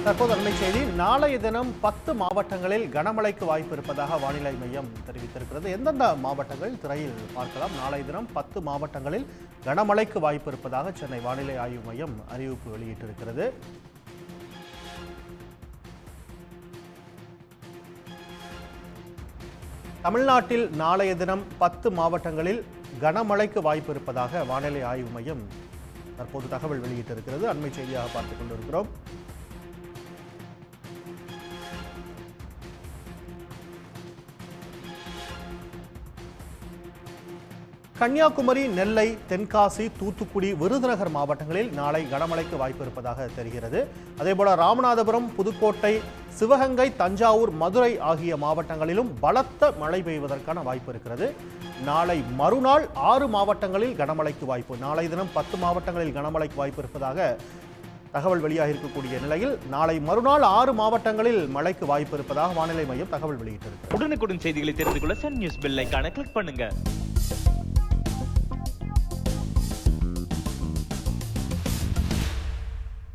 தற்போது அண்மை செய்தி. நாளைய தினம் 10 மாவட்டங்களில் கனமழைக்கு வாய்ப்பு இருப்பதாக வானிலை மையம் தெரிவித்திருக்கிறது. எந்தெந்த மாவட்டங்கள் திரையில் பார்க்கலாம். நாளைய தினம் 10 மாவட்டங்களில் கனமழைக்கு வாய்ப்பு இருப்பதாக சென்னை வானிலை ஆய்வு மையம் அறிவிப்பு வெளியிட்டிருக்கிறது. தமிழ்நாட்டில் நாளைய தினம் 10 மாவட்டங்களில் கனமழைக்கு வாய்ப்பு இருப்பதாக வானிலை ஆய்வு மையம் தற்போது தகவல் வெளியிட்டிருக்கிறது. அண்மை செய்தியாக பார்த்துக் கொண்டிருக்கிறோம். கன்னியாகுமரி, நெல்லை, தென்காசி, தூத்துக்குடி, விருதுநகர் மாவட்டங்களில் நாளை கனமழைக்கு வாய்ப்பு இருப்பதாக தெரிகிறது. அதேபோல ராமநாதபுரம், புதுக்கோட்டை, சிவகங்கை, தஞ்சாவூர், மதுரை ஆகிய மாவட்டங்களிலும் பலத்த மழை பெய்வதற்கான வாய்ப்பு இருக்கிறது. நாளை மறுநாள் 6 மாவட்டங்களில் கனமழைக்கு வாய்ப்பு. நாளை தினம் 10 மாவட்டங்களில் கனமழைக்கு வாய்ப்பு இருப்பதாக தகவல் வெளியாக இருக்கக்கூடிய நிலையில் நாளை மறுநாள் 6 மாவட்டங்களில் மழைக்கு வாய்ப்பு இருப்பதாக வானிலை மையம் தகவல் வெளியிட்டிருக்கிறது. உடனுக்குடன் செய்திகளை தெரிந்து கொள்ள சன் நியூஸ் பெல் ஐகானை கிளிக் பண்ணுங்க.